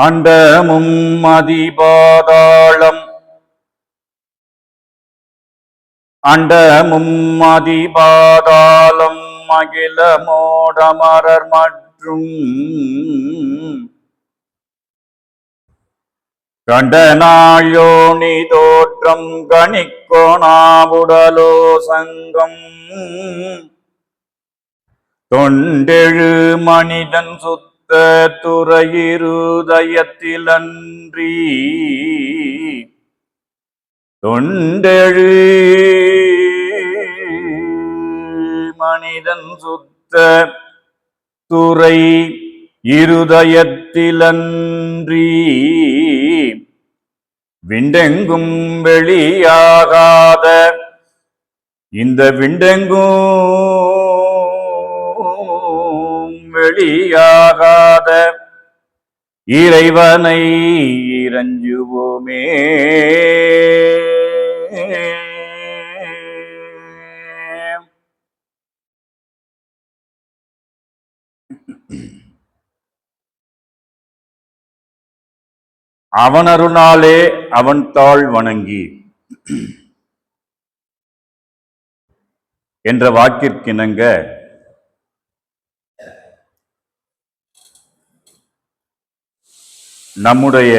அண்டமும் அதிபாதாளம் அதிபாதாளம் அகிலமோடமரர் மற்றும் கண்டனாயோனி தோற்றம் கணிக்கோணாவுடலோ சங்கம் தொண்டெழு மனிதன் சுத்த துறையிருதயத்திலன்றி தொண்டெழு மனிதன் சுத்த துறை இருதயத்திலன்றி விண்டெங்கும் வெளியாகாத இந்த விண்டெங்கும் வெளியாகாத இறைவனை இறைஞ்சுவோமே. அவன் அருளாலே அவன் தாழ் வணங்கி என்ற வாக்கிற்கிணங்க நம்முடைய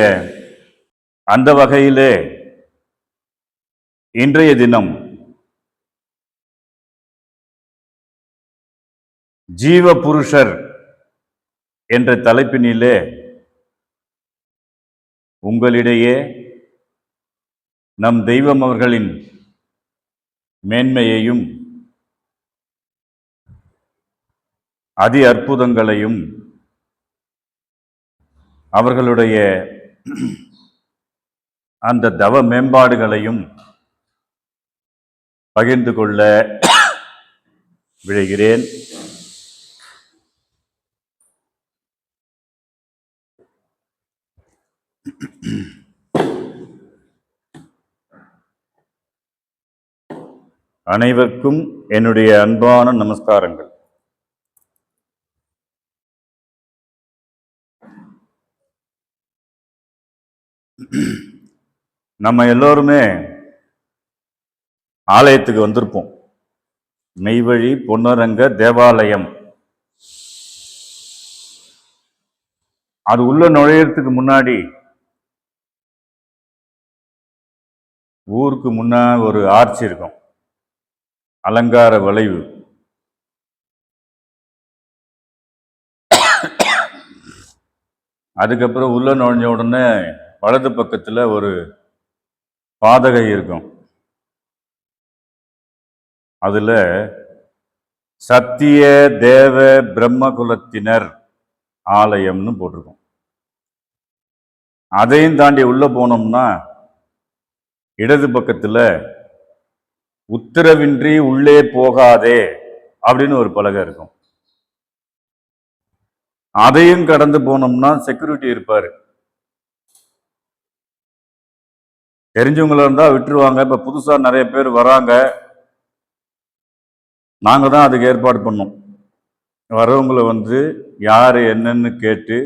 அந்த வகையிலே இன்றைய தினம் ஜீவ புருஷர் என்ற தலைப்பினிலே உங்களிடையே நம் தெய்வம் அவர்களின் மேன்மையையும் அதி அற்புதங்களையும் அவர்களுடைய அந்த தவ மேம்பாடுகளையும் பகிர்ந்து கொள்ள விழைகிறேன். அனைவருக்கும் என்னுடைய அன்பான நமஸ்காரங்கள். நம்ம எல்லோருமே ஆலயத்துக்கு வந்திருப்போம். மெய்வழி பொன்னரங்க தேவாலயம். அது உள்ள நுழையறதுக்கு முன்னாடி ஊருக்கு முன்னா ஒரு ஆர்ச்சி இருக்கும், அலங்கார வளைவு. அதுக்கப்புறம் உள்ள நுழைஞ்ச உடனே வலது பக்கத்துல ஒரு பாதகை இருக்கும். அதுல சத்திய தேவ பிரம்மகுலத்தினர் ஆலயம்னு போட்டிருக்கோம். அதையும் தாண்டி உள்ள போனோம்னா இடது பக்கத்துல உத்தரவின்றி உள்ளே போகாதே அப்படின்னு ஒரு பலகை இருக்கும். அதையும் கடந்து போனோம்னா செக்யூரிட்டி இருப்பாரு. தெரிஞ்சவங்கள இருந்தா விட்டுருவாங்க. இப்ப புதுசா நிறைய பேர் வராங்க, நாங்க தான் அதுக்கு ஏற்பாடு பண்ணோம். வர்றவங்களை யாரு என்னன்னு கேட்டு,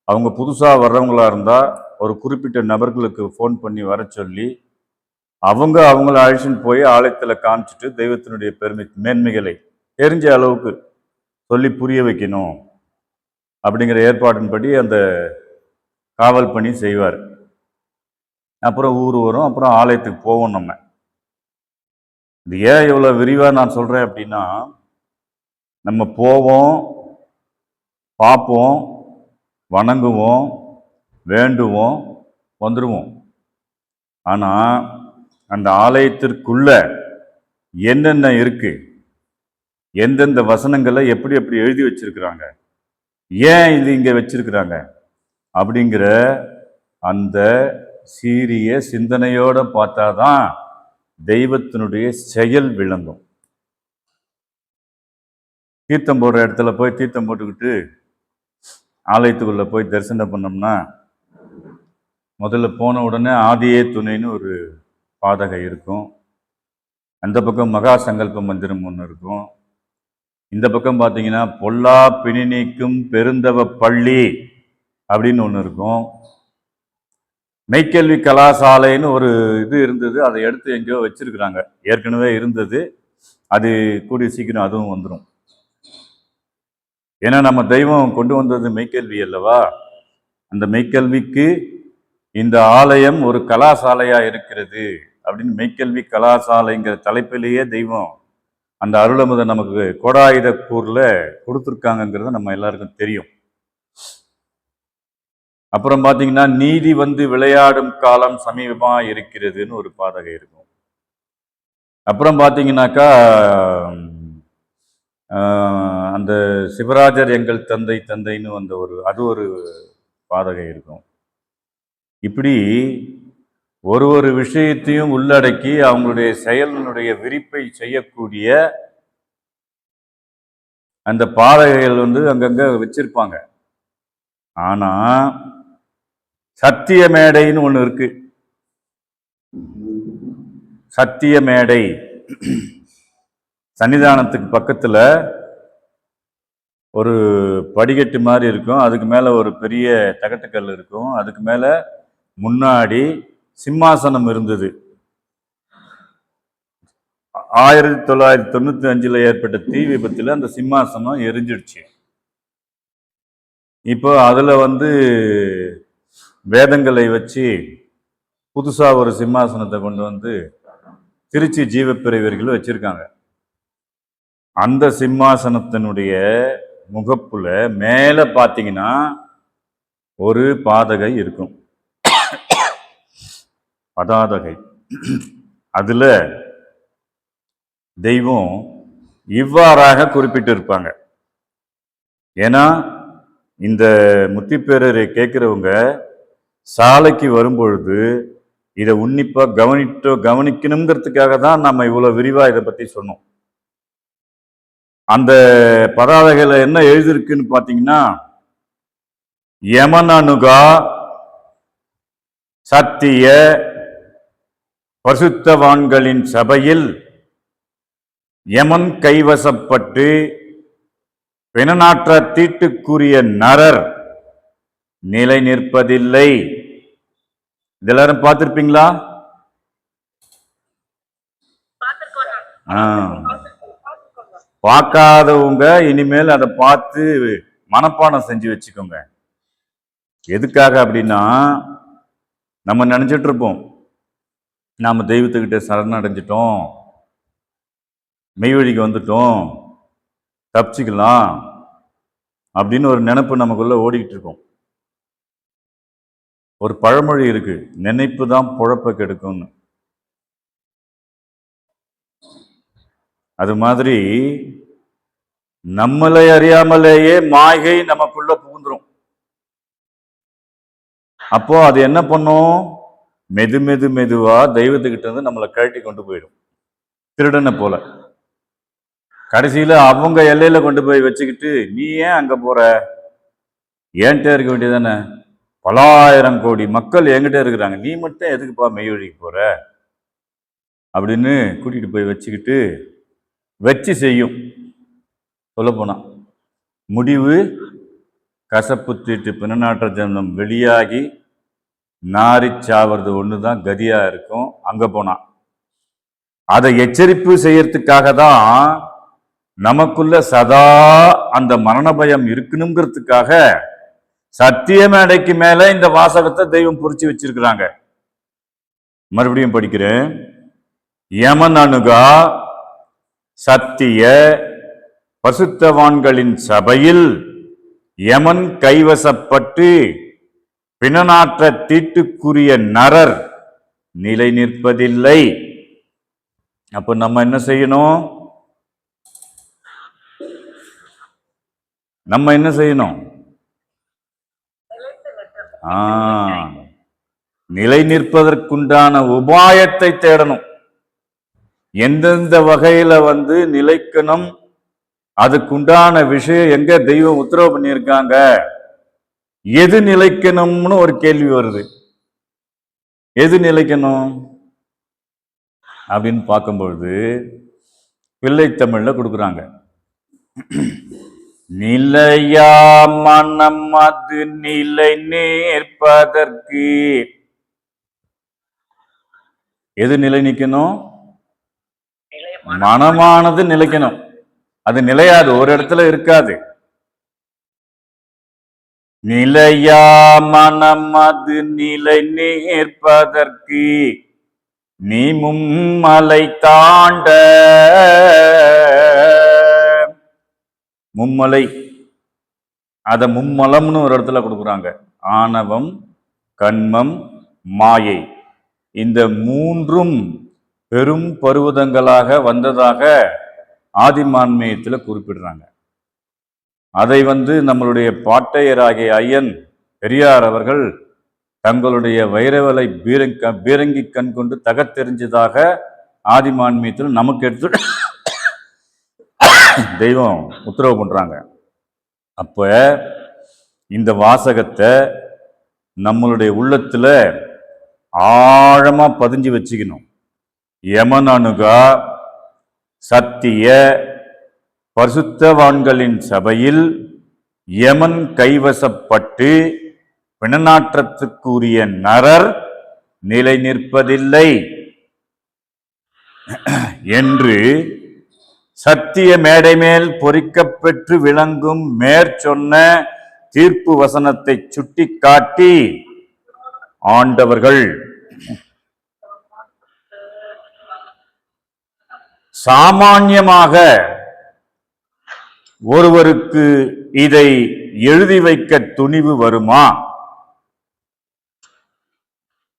அவங்க புதுசா வர்றவங்களா இருந்தா ஒரு குறிப்பிட்ட நபர்களுக்கு ஃபோன் பண்ணி வர சொல்லி அவங்கள அழைச்சின்னு போய் ஆலயத்துல காமிச்சிட்டு தெய்வத்தினுடைய மேன்மைகளை தெரிஞ்ச அளவுக்கு சொல்லி புரிய வைக்கணும் அப்படிங்கிற ஏற்பாட்டின்படி அந்த காவல் பணி செய்வார். அப்புறம் ஊர் வரும், அப்புறம் ஆலயத்துக்கு போவோம். நம்ம இது ஏன் இவ்வளவு விரிவா நான் சொல்றேன் அப்படின்னா, நம்ம போவோம், பார்ப்போம், வணங்குவோம், வேண்டுவோம், வந்துடுவோம். ஆனா அந்த ஆலயத்திற்குள்ள என்னென்ன இருக்கு, எந்தெந்த வசனங்களை எப்படி எப்படி எழுதி வச்சிருக்கிறாங்க, ஏன் இது இங்க வச்சிருக்கிறாங்க அப்படிங்கிற அந்த சீரிய சிந்தனையோட பார்த்தாதான் தெய்வத்தினுடைய செயல் விளங்கும். தீர்த்தம் போடுற இடத்துல போய் தீர்த்தம் போட்டுக்கிட்டு ஆலயத்துக்குள்ள போய் தரிசனம் பண்ணோம்னா, முதல்ல போன உடனே ஆதியே துணைன்னு ஒரு பாதகை இருக்கும். அந்த பக்கம் மகா சங்கல்ப மந்திரம் ஒன்று இருக்கும். இந்த பக்கம் பார்த்தீங்கன்னா பொல்லா பிணி நீக்கும் பெருந்தவ பள்ளி அப்படின்னு ஒன்று இருக்கும். மெய்க்கல்வி கலாசாலைன்னு ஒரு இது இருந்தது, அதை எடுத்து எங்கேயோ வச்சிருக்கிறாங்க. ஏற்கனவே இருந்தது, அது கூடிய சீக்கிரம் அதுவும் வந்துடும். ஏன்னா நம்ம தெய்வம் கொண்டு வந்தது மெய்க்கல்வி அல்லவா. அந்த மெய்க்கல்விக்கு இந்த ஆலயம் ஒரு கலாசாலையா இருக்கிறது அப்படின்னு மெய்க்கல்வி கலாசாலைங்கிற தலைப்பிலேயே தெய்வம் அந்த அருளமுதை நமக்கு கோடாயுதக்கூர்ல கொடுத்துருக்காங்கிறது நம்ம எல்லாருக்கும் தெரியும். அப்புறம் பார்த்தீங்கன்னா, நீதி வந்து விளையாடும் காலம் சமீபமா இருக்கிறதுன்னு ஒரு பாதகை இருக்கும். அப்புறம் பார்த்தீங்கன்னாக்கா, அந்த சிவராஜர் எங்கள் தந்தை தந்தைன்னு வந்த அது ஒரு பாதகை இருக்கும். இப்படி ஒரு விஷயத்தையும் உள்ளடக்கி அவங்களுடைய செயலினுடைய விரிப்பை செய்யக்கூடிய அந்த பாதகைகள் வந்து அங்கங்க வச்சிருப்பாங்க. ஆனா சத்திய மேடைன்னு ஒண்ணு இருக்கு. சத்திய மேடை சன்னிதானத்துக்கு பக்கத்துல ஒரு படிக்கட்டு மாதிரி இருக்கும். அதுக்கு மேல ஒரு பெரிய தகட்டுக்கல் இருக்கும். அதுக்கு மேல முன்னாடி சிம்மாசனம் இருந்தது. 1995 ஏற்பட்ட தீ விபத்துல அந்த சிம்மாசனம் எரிஞ்சிடுச்சு. இப்போ அதுல வந்து வேதங்களை வச்சு புதுசா ஒரு சிம்மாசனத்தை கொண்டு வந்து திருச்சி ஜீவப்பிரிவர்கள் வச்சிருக்காங்க. அந்த சிம்மாசனத்தினுடைய முகப்புல மேல பாத்தீங்கன்னா ஒரு பாதகை இருக்கும், பதாதகை. அதுல தெய்வம் இவ்வாறாக குறிப்பிட்டு இருப்பாங்க. ஏன்னா இந்த முத்திப்பேரரை கேட்கிறவங்க சாலைக்கு வரும்பொழுது இதை உன்னிப்பா கவனிக்கணுங்கிறதுக்காக தான் நம்ம இவ்வளவு விரிவா இதை பத்தி சொன்னோம். அந்த பதாதைகளை என்ன எழுதிருக்குன்னு பாத்தீங்கன்னா, யமனனுகா சத்திய பரிசுத்தவான்களின் சபையில் யமன் கைவசப்பட்டு பிணநாற்ற தீட்டுக்குரிய நரர் நிலை நிற்பதில்லை. இதெல்லாரும் பார்த்திருப்பீங்களா? பார்க்காதவங்க இனிமேல் அதை பார்த்து மனப்பாடம் செஞ்சு வச்சுக்கோங்க. எதுக்காக அப்படின்னா, நம்ம நினைச்சிட்டு இருப்போம் நாம தெய்வத்துக்கிட்ட சரணடைஞ்சிட்டோம், மெய்வழிக்கு வந்துட்டோம், தப்பிச்சுக்கலாம் அப்படின்னு ஒரு நினைப்பு நமக்குள்ள ஓடிக்கிட்டு இருக்கோம். ஒரு பழமொழி இருக்கு, நினைப்பு தான் பொழப்ப கெடுக்கும்னு. அது மாதிரி நம்மளை அறியாமலேயே மாய்கை நமக்குள்ள புகுந்துரும். அப்போ அது என்ன பண்ணும்? மெதுவா தெய்வத்துக்கிட்ட இருந்து நம்மளை கழட்டி கொண்டு போயிடும், திருடனை போல. கடைசியில அவங்க எல்லையில கொண்டு போய் வச்சுக்கிட்டு, நீ ஏன் அங்க போற, ஏன்கிட்ட இருக்க வேண்டியதானே, பலாயிரம் கோடி மக்கள் என்கிட்ட இருக்கிறாங்க, நீ மட்டும் எதுக்குப்பா மெய் வழிக்கு போற அப்படின்னு கூட்டிட்டு போய் வச்சுக்கிட்டு வச்சு செய்யும். சொல்ல போனா முடிவு கசப்பு தீட்டு பிணநாற்ற ஜன்மம் வெளியாகி நாரி சாவது ஒண்ணுதான் கதியா இருக்கும். அங்க போனா அதை எச்சரிப்பு செய்யறதுக்காக தான் நமக்குள்ள சதா அந்த மரண பயம் இருக்கணுங்கிறதுக்காக சத்திய மேடைக்கு மேல இந்த வாசகத்தை தெய்வம் புரிச்சு வச்சிருக்கிறாங்க. மறுபடியும் படிக்கிறேன். யமன் அணுகா சத்திய பசுத்தவான்களின் சபையில் யமன் கைவசப்பட்டு பிணநாற்ற தீட்டுக்குரிய நரர் நிலை நிற்பதில்லை. அப்ப நம்ம என்ன செய்யணும்? நிலை நிற்பதற்குண்டான உபாயத்தை தேடணும். எந்தெந்த வகையில நிலைக்கணும், அதுக்குண்டான விஷயம் எங்க தெய்வம் உத்தரவு பண்ணியிருக்காங்க, எது நிலைக்கணும்னு ஒரு கேள்வி வருது. எது நிலைக்கணும் அப்படின்னு பார்க்கும்பொழுது பிள்ளை தமிழ்ல கொடுக்குறாங்க. நிலையா மனம் அது நிலை நேர்ப்பதற்கு. எது நிலை நிக்கணும்? மனமானது நிலைக்கணும். அது நிலையாது, ஒரு இடத்துல இருக்காது. நிலையா மனம் அது நிலை நேர்ப்பதற்கு நீ மும்மலை தாண்ட. மும்மலை அத மும்மலம்னு ஒரு இடத்துல கொடுக்குறாங்க. ஆணவம், கண்மம், மாயை, இந்த மூன்றும் பெரும் பருவதங்களாக வந்ததாக ஆதிமான்மியத்தில் குறிப்பிடுறாங்க. அதை நம்மளுடைய பாட்டையராகிய ஐயன் பெரியார் அவர்கள் தங்களுடைய வைரவலை பீரங்கி கண் கொண்டு தகத்தெரிஞ்சதாக ஆதிமான்மியத்தில் நமக்கு எடுத்து தெய்வம் உத்தரவு பண்றாங்க. அப்ப இந்த வாசகத்தை நம்மளுடைய உள்ளத்துல ஆழமா பதிஞ்சு வச்சுக்கணும். யமனனுகா சத்திய பரிசுத்தவான்களின் சபையில் யமன் கைவசப்பட்டு பிணநாற்றத்துக்குரிய நரர் நிலை நிற்பதில்லை என்று சத்திய மேடை மேல் பொறிக்கப்பெற்று விளங்கும் மேற்சொன்ன தீர்ப்பு வசனத்தை சுட்டி காட்டி ஆண்டவர்கள் சாமான்யமாக ஒருவருக்கு இதை எழுதி வைக்க துணிவு வருமா?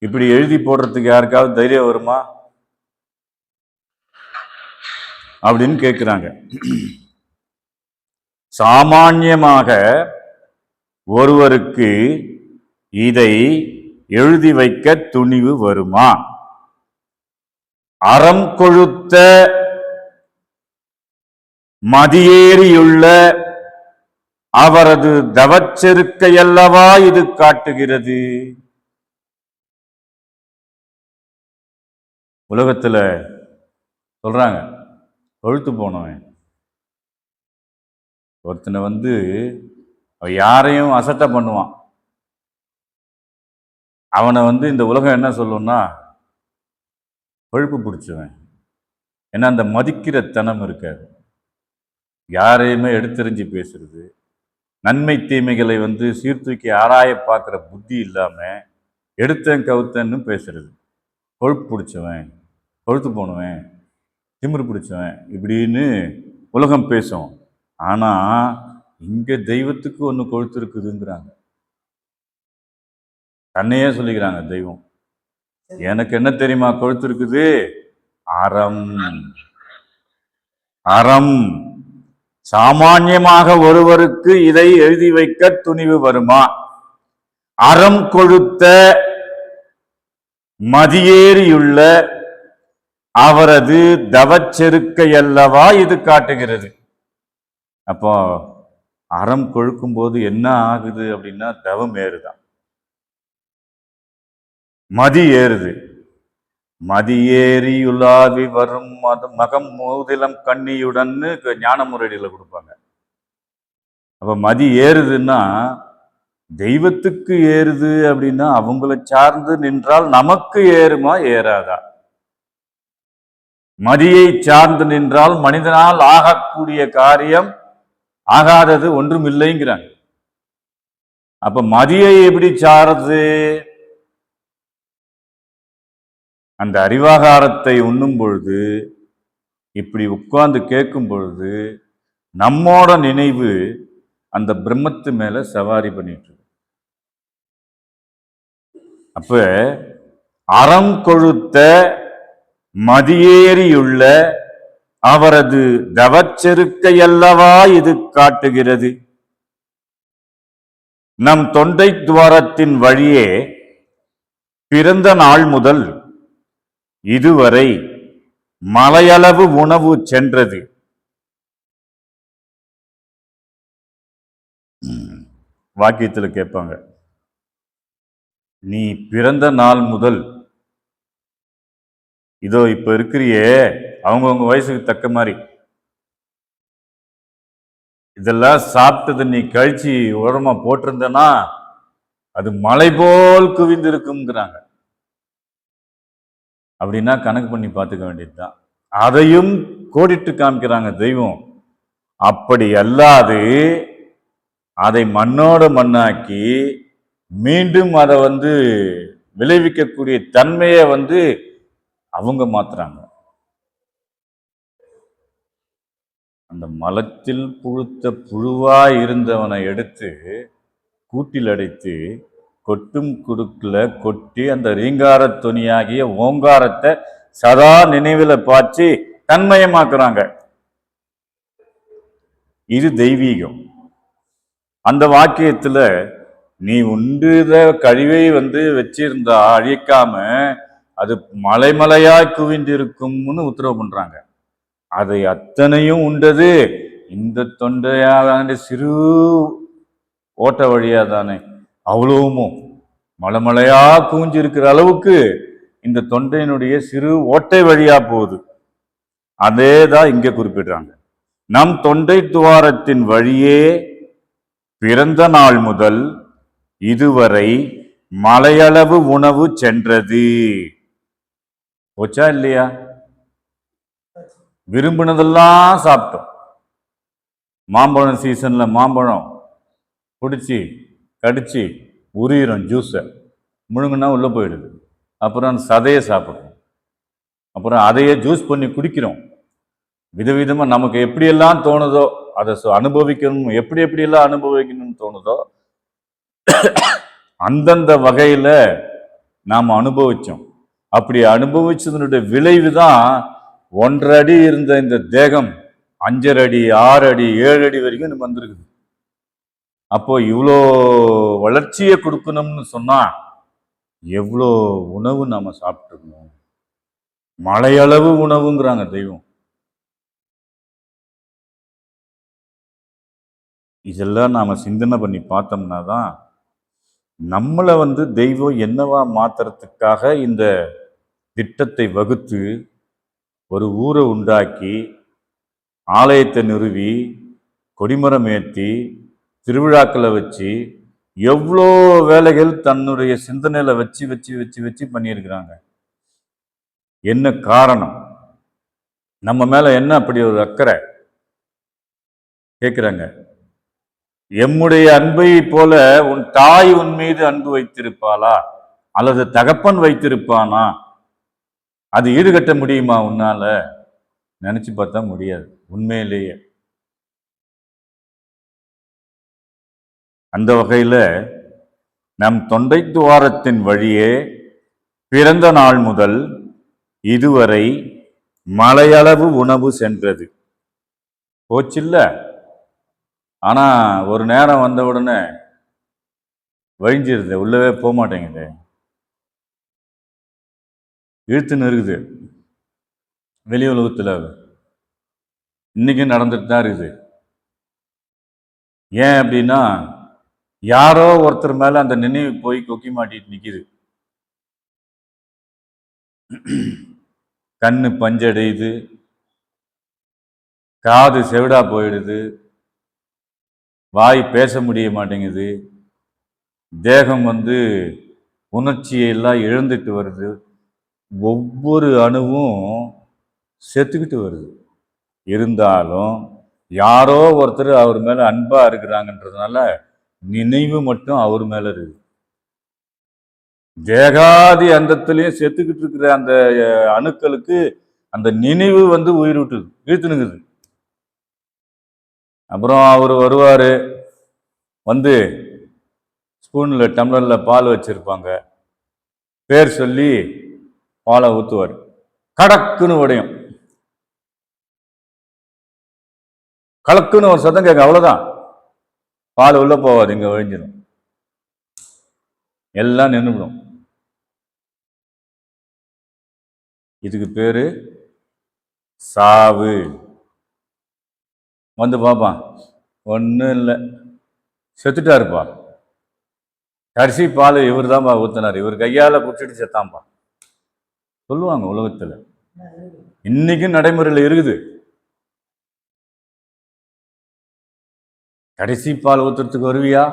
இப்படி எழுதி போடுறதுக்கு யாருக்காவது தைரியம் வருமா அப்படின்னு கேட்கிறாங்க. சாமான்யமாக ஒருவருக்கு இதை எழுதி வைக்க துணிவு வருமா? அறம் கொழுத்த மதியேறியுள்ள அவரது தவச்செருக்கையல்லவா இது காட்டுகிறது. உலகத்துல சொல்றாங்க, கொழுத்து போனவன் ஒருத்தனை யாரையும் அசட்டை பண்ணுவான். அவனை இந்த உலகம் என்ன சொல்லும்னா கொழுப்பு பிடிச்சவன். ஏன்னா அந்த மதிக்கிற தனம் இருக்காது, யாரையுமே எடுத்தெறிஞ்சு பேசுறது, நன்மை தீமைகளை சீர்தூக்கி ஆராய பார்க்குற புத்தி இல்லாம எடுத்தேன் கவுத்தன்னு பேசுறது. கொழுப்பு பிடிச்சவன், கொழுத்து போனவன், திமிரு பிடிச்சவன் இப்படின்னு உலகம் பேசும். ஆனா இங்க தெய்வத்துக்கு ஒண்ணு கொழுத்து இருக்குதுங்கிறாங்க. தன்னையே சொல்லிக்கிறாங்க தெய்வம். எனக்கு என்ன தெரியுமா கொழுத்து இருக்குது? அறம். அறம். சாமான்யமாக ஒருவருக்கு இதை எழுதி வைக்க துணிவு வருமா? அறம் கொழுத்த மதியேறியுள்ள அவரது தவச்செருக்கையல்லவா இது காட்டுகிறது. அப்போ அறம் கொழுக்கும் போது என்ன ஆகுது அப்படின்னா தவம் ஏறுதான், மதி ஏறுது. மதியேறியுலாவி வரும் மகம் மோதிலம் கண்ணியுடன்னு ஞான முறையில கொடுப்பாங்க. அப்ப மதி ஏறுதுன்னா தெய்வத்துக்கு ஏறுது அப்படின்னா அவங்கள சார்ந்து நின்றால் நமக்கு ஏறுமா ஏறாதா? மதியை சார்ந்து நின்றால் மனிதனால் ஆகக்கூடிய காரியம் ஆகாதது ஒன்றும் இல்லைங்கிறாங்க. அப்ப மதியை எப்படி சார்றது? அந்த அறிவாகாரத்தை உண்ணும் பொழுது, இப்படி உட்கார்ந்து கேட்கும் பொழுது நம்மோட நினைவு அந்த பிரம்மத்து மேல சவாரி பண்ணிட்டு. அப்ப அறம் கொழுத்த மதியேறியுள்ள அவரது தவச்செருக்கையல்லவா இது காட்டுகிறது. நம் தொண்டை துவாரத்தின் வழியே பிறந்த நாள் முதல் இதுவரை மலையளவு உணவு சென்றது. வாக்கியத்தில் கேட்பாங்க, நீ பிறந்த நாள் முதல் இதோ இப்ப இருக்கிறியே அவங்கவுங்க வயசுக்கு தக்க மாதிரி இதெல்லாம் சாப்பிட்டது நீ கழிச்சு உரமா போட்டிருந்தனா அது மலை போல் குவிந்திருக்குங்கிறாங்க. அப்படின்னா கணக்கு பண்ணி பார்த்துக்க வேண்டியதுதான். அதையும் கோடிட்டு காமிக்கிறாங்க தெய்வம். அப்படி அல்லாது அதை மண்ணோட மண்ணாக்கி மீண்டும் அதை விளைவிக்கக்கூடிய தன்மையை அவங்க மாத்துறாங்க. அந்த மலத்தில் புழுத்த புழுவாய் இருந்தவனை எடுத்து கூட்டில் அடைத்து கொட்டும் குடுக்குல கொட்டி அந்த ரீங்கார துணியாகிய ஓங்காரத்தை சதா நினைவுல பாய்ச்சி தன்மயமாக்குறாங்க. இது தெய்வீகம். அந்த வாக்கியத்துல நீ உண்டுத கழிவை வச்சிருந்தா அழிக்காம அது மலைமலையாய் குவிந்து இருக்கும்னு உத்தரவு பண்றாங்க. அதை அத்தனையும் உண்டது இந்த தொண்டையாக சிறு ஓட்ட வழியா தானே, அவ்வளவுமோ மலைமலையா குவிஞ்சிருக்கிற அளவுக்கு இந்த தொண்டையினுடைய சிறு ஓட்டை வழியா போகுது. அதே தான் இங்க குறிப்பிடுறாங்க. நம் தொண்டை துவாரத்தின் வழியே பிறந்த நாள் முதல் இதுவரை மலையளவு உணவு சென்றது. போச்சா இல்லையா? விரும்பினதெல்லாம் சாப்பிட்டோம். மாம்பழம் சீசன்ல மாம்பழம் பிடிச்சி கடிச்சு உரியிறோம், ஜூஸை முழுங்குனா உள்ள போயிடுது. அப்புறம் அந்த சதையை சாப்பிட்றோம், அப்புறம் அதையே ஜூஸ் பண்ணி குடிக்கிறோம். விதவிதமா நமக்கு எப்படியெல்லாம் தோணுதோ அதை அனுபவிக்கணும், எப்படியெல்லாம் அனுபவிக்கணும்னு தோணுதோ அந்தந்த வகையில நாம் அனுபவிச்சோம். அப்படி அனுபவிச்சதனுடைய விளைவு தான் 1.5 அடி இருந்த இந்த தேகம் 5.5 அடி 6 அடி 7 அடி வரைக்கும் நம்ம வந்திருக்குது. அப்போ இவ்வளோ வளர்ச்சியை கொடுக்கணும்னு சொன்னா எவ்வளோ உணவு நாம சாப்பிட்டுருக்கணும். மலையளவு உணவுங்கிறாங்க தெய்வம். இதெல்லாம் நாம சிந்தனை பண்ணி பார்த்தோம்னா தான் நம்மளை தெய்வம் என்னவா மாத்துறதுக்காக இந்த திட்டத்தை வகுத்து ஒரு ஊரை உண்டாக்கி ஆலயத்தை நிறுவி கொடிமரம் ஏற்றி திருவிழாக்களை வச்சு எவ்வளோ வேலைகள் தன்னுடைய சிந்தனையில வச்சு வச்சு வச்சு வச்சு பண்ணியிருக்கிறாங்க. என்ன காரணம்? நம்ம மேல என்ன அப்படி ஒரு அக்கறை கேட்கிறாங்க. எம்முடைய அன்பை போல உன் தாய் உன் மீது அன்பு வைத்திருப்பாளா அல்லது தகப்பன் வைத்திருப்பானா? அது ஈடுகட்ட முடியுமா உன்னால? நினைச்சு பார்த்தா முடியாது. உண்மையிலேயே அந்த வகையில நம் தொண்டை துவாரத்தின் வழியே பிறந்த நாள் முதல் இதுவரை மலையளவு உணவு சென்றது. போச்சில்ல. ஆனா ஒரு நேரம் வந்த உடனே வழிஞ்சிருது, உள்ளவே போக மாட்டேங்குது, இழுத்துன்னு இருக்குது. வெளி உலகத்துல இன்னைக்கு நடந்துட்டு தான் இருக்குது. ஏன் அப்படின்னா யாரோ ஒருத்தர் மேல அந்த நினைவு போய் கொக்கி மாட்டிட்டு நிக்குது. கண்ணு பஞ்சடையுது, காது செவிடா போயிடுது, வாய் பேச முடிய மாட்டேங்குது, தேகம் உணர்ச்சியெல்லாம் இழந்துட்டு வருது, ஒவ்வொரு அணுவும் செத்துக்கிட்டு வருது. இருந்தாலும் யாரோ ஒருத்தர் அவர் மேல அன்பா இருக்கிறாங்கன்றதுனால நினைவு மட்டும் அவர் மேல இருக்கு. தேகாதி அந்தத்திலையும் செத்துக்கிட்டு இருக்கிற அந்த அணுக்களுக்கு அந்த நினைவு உயிர் விட்டுது, இழுத்துனுக்குது. அப்புறம் அவர் வருவாரு, ஸ்பூன்ல டம்ளர்ல பால் வச்சிருப்பாங்க, பேர் சொல்லி பாலை ஊத்துவார், கடக்குன்னு உடையும், கலக்குன்னு ஒரு சத்தம் கேட்க, அவ்வளவுதான், பால் உள்ள போவாது, இங்க ஒழிஞ்சிடும், எல்லாம் நின்றுடும். இதுக்கு பேரு சாவு. பார்ப்பான், ஒன்றும் இல்லை, செத்துட்டாருப்பா, கடைசி பால் இவர் தான்ப்பா ஊத்தினார், இவர் கையால குடிச்சிட்டு செத்தாம்பா சொல்லுவாங்க உலகத்துல. இன்னைக்கும் நடைமுறையில் இருக்குது. கடைசி பால் ஊற்றுறதுக்கு வருவியா?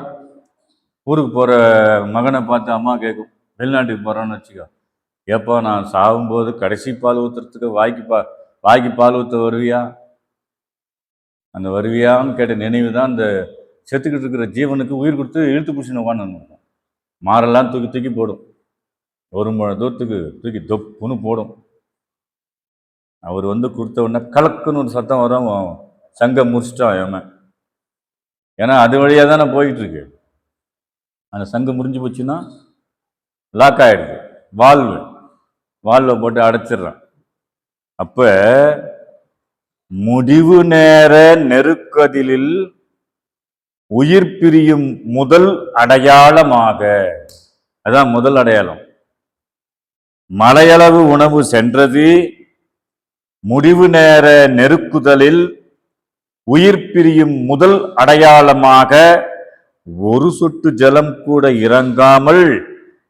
ஊருக்கு போகிற மகனை பார்த்து அம்மா கேட்கும், வெளிநாட்டுக்கு போகிறோன்னு வச்சுக்கோ, ஏப்பா நான் சாகும்போது கடைசி பால் ஊற்றுறதுக்கு வாய்க்கு பால் ஊற்ற வருவியா? அந்த வருவியான்னு கேட்ட நினைவு தான் அந்த செத்துக்கிட்டு இருக்கிற ஜீவனுக்கு உயிர் கொடுத்து இழுத்து பிடிச்சின்னு உட்காந்து மாரெல்லாம் தூக்கி தூக்கி போடும். ஒரு முழ தூரத்துக்கு தூக்கி தொப்புன்னு போடும். அவர் கொடுத்த உடனே கலக்குன்னு ஒரு சத்தம் வரும், சங்க முடிச்சிட்டான் ஏம. ஏன்னா அது வழியாக தானே போயிட்டு இருக்கு. அந்த சங்கு முறிஞ்சு போச்சுன்னா லாக் ஆயிடுது, வால்வை போட்டு அடைச்சிடுறான். அப்ப முடிவு நேர நெருக்கதிலில் உயிர் பிரியும் முதல் அடையாளமாக, அதான் முதல் அடையாளம். மலையளவு உணவு சென்றது, முடிவு நேர நெருக்குதலில் உயிர் பிரியும் முதல் அடையாளமாக ஒரு சொட்டு ஜலம் கூட இறங்காமல்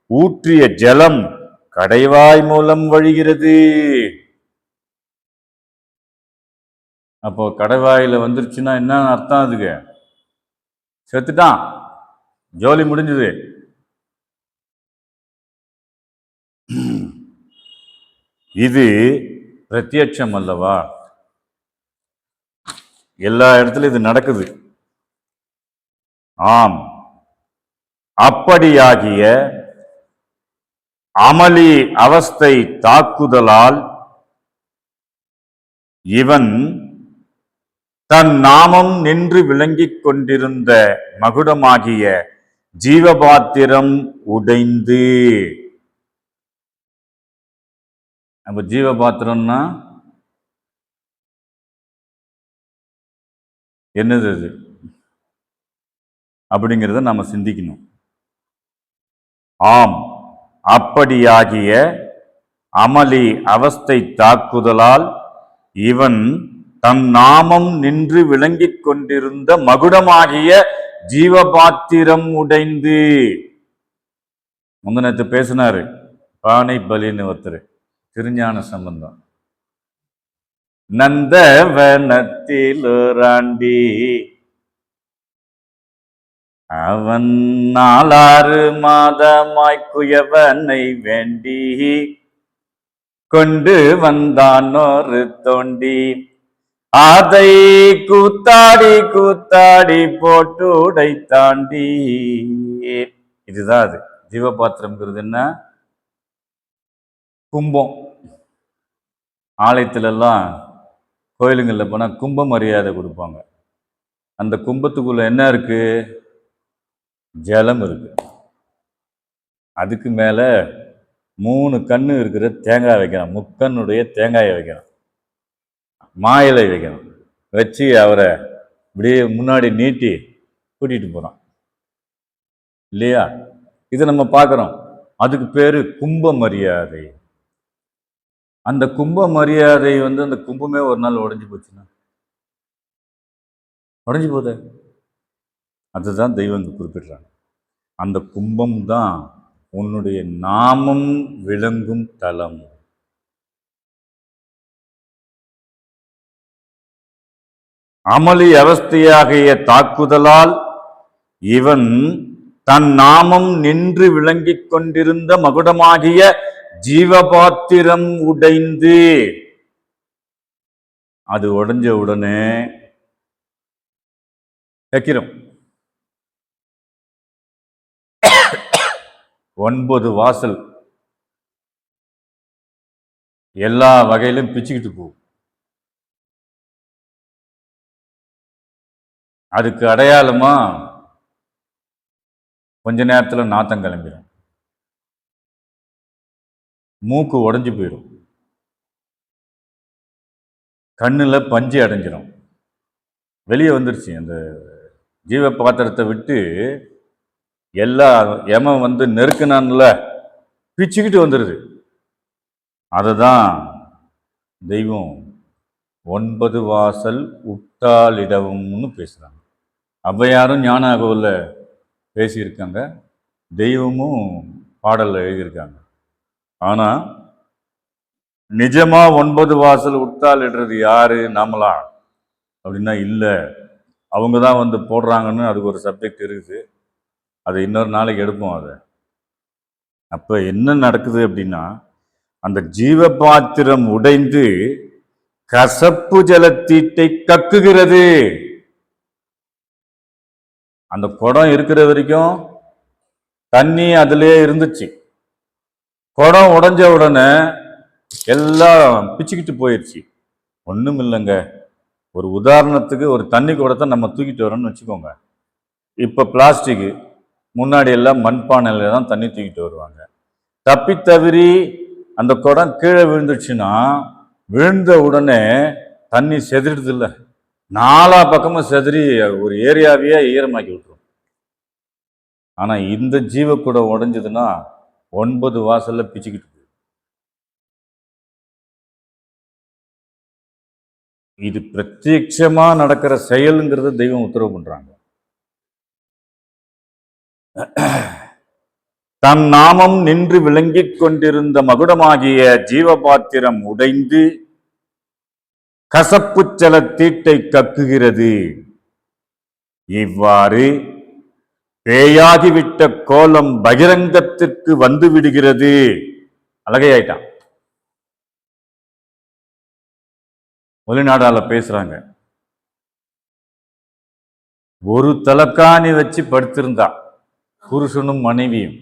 ஊற்றிய ஜலம் கடைவாய் மூலம் வழிகிறது. அப்போ கடைவாயில வந்துருச்சுன்னா என்ன அர்த்தம்? அதுக்கு செத்துட்டான், ஜோலி முடிஞ்சது. இது பிரத்யட்சம் அல்லவா? எல்லா இடத்துலயும் இது நடக்குது. ஆம், அப்படியாகிய அமளி அவஸ்தை தாக்குதலால் இவன் தன் நாமம் நின்று விளங்கிக் கொண்டிருந்த மகுடமாகிய ஜீவபாத்திரம் உடைந்து. அப்ப ஜீவபாத்திரம்னா என்னது அது அப்படிங்கிறத நாம சிந்திக்கணும். ஆம், அப்படியாகிய அமளி அவஸ்தை தாக்குதலால் இவன் தன் நாமம் நின்று விளங்கிக் கொண்டிருந்த மகுடமாகிய ஜீவபாத்திரம் உடைந்து. முந்தினத்து பேசினாரு பானை பலின்னு ஒருத்தர், திருஞான சம்பந்தம். நந்தவனத்திலோராண்டி அவன் 4 மாதமாய் குயவனை வேண்டி கொண்டு வந்தானொரு தோண்டி, அதை கூத்தாடி கூத்தாடி போட்டு உடை தாண்டி. இதுதான் அது. ஜீவபாத்திரம்ங்கிறது என்ன? கும்பம். ஆலயத்துல எல்லாம் கோயிலுங்களில் போனா கும்ப மரியாதை கொடுப்பாங்க. அந்த கும்பத்துக்குள்ள என்ன இருக்கு? ஜலம் இருக்கு. அதுக்கு மேல 3 கண்ணு இருக்கிற தேங்காய் வைக்கணும், முக்கண்ணுடைய தேங்காயை வைக்கணும், மாயிலை வைக்கணும். வச்சு அவரை இப்படியே முன்னாடி நீட்டி கூட்டிட்டு போறான் இல்லையா? இதை நம்ம பார்க்கிறோம். அதுக்கு பேரு கும்ப மரியாதை. அந்த கும்ப மரியாதை அந்த கும்பமே ஒரு நாள் உடைஞ்சு போச்சுன்னா உடைஞ்சு போகுது. அதுதான் தெய்வம் குறிப்பிடுறாங்க. அந்த கும்பம் தான் உன்னுடைய நாமம் விளங்கும் தலம். அமளி அவஸ்தையாகிய தாக்குதலால் இவன் தன் நாமம் நின்று விளங்கிக் கொண்டிருந்த மகுடமாகிய ஜீவபாத்திரம் உடைந்து. அது உடைஞ்ச உடனே வைக்கிறோம் 9 வாசல் எல்லா வகையிலும் பிச்சுக்கிட்டு போகும். அதுக்கு அடையாளமா கொஞ்ச நேரத்துல நாத்தம் கிளம்பிடும், மூக்கு உடைஞ்சு போயிடும், கண்ணுல பஞ்சு அடைஞ்சிடும். வெளியே வந்துருச்சு. அந்த ஜீவ பாத்திரத்தை விட்டு எல்லா எமன் நெருக்கினான்ல, பிச்சுக்கிட்டு வந்துடுது. அதுதான் தெய்வம் 9 வாசல் உட்டாலிடவும்னு பேசுறாங்க. ஔவையாரும் ஞான அகவுல பேசியிருக்காங்க, தெய்வமும் பாடல்ல எழுதியிருக்காங்க. ஆனா நிஜமா 9 வாசல் உட்டாலிடுறது யாரு? நாமளா அப்படின்னா இல்லை, அவங்க தான் வந்து போடுறாங்கன்னு அதுக்கு ஒரு சப்ஜெக்ட் இருக்குது. அது இன்னொரு நாளைக்கு எடுப்போம் அதை. அப்போ என்ன நடக்குது அப்படின்னா, அந்த ஜீவ பாத்திரம் உடைந்து கசப்பு ஜலத்தீட்டை கக்குகிறது. அந்த குடம் இருக்கிற வரைக்கும் தண்ணி அதிலே இருந்துச்சு. குடம் உடைஞ்ச உடனே எல்லாம் பிச்சுக்கிட்டு போயிடுச்சு. ஒன்றும் இல்லைங்க. ஒரு உதாரணத்துக்கு ஒரு தண்ணி குடத்தை நம்ம தூக்கிட்டு வரோம்னு வச்சுக்கோங்க. இப்போ பிளாஸ்டிக்கு, முன்னாடி எல்லாம் மண்பானையில தான் தண்ணி தூக்கிட்டு வருவாங்க. தப்பி தவறி அந்த குடம் கீழே விழுந்துச்சுன்னா விழுந்த உடனே தண்ணி செதறிடுது இல்லை, நாலா பக்கமும் செதறி ஒரு ஏரியாவையே ஈரமாக்கி விட்டுரும். ஆனால் இந்த ஜீவக்குடம் உடைஞ்சதுன்னா 9 வாசல்ல பிச்சுக்கிட்டு. இது பிரத்யட்சமா நடக்கிற செயலுங்கிறத தெய்வம் உத்தரவு பண்றாங்க. தன் நாமம் நின்று விளங்கிக் கொண்டிருந்த மகுடமாகிய ஜீவபாத்திரம் உடைந்து கசப்பு ஜலத்தீட்டை கக்குகிறது. இவ்வாறு பேயாகிவிட்ட கோலம் பகிரங்கத்திற்கு வந்து விடுகிறது. அழகையாயிட்டான். வெளிநாடால பேசுறாங்க. ஒரு தலக்காணி வச்சு படுத்திருந்தா புருஷனும் மனைவியும்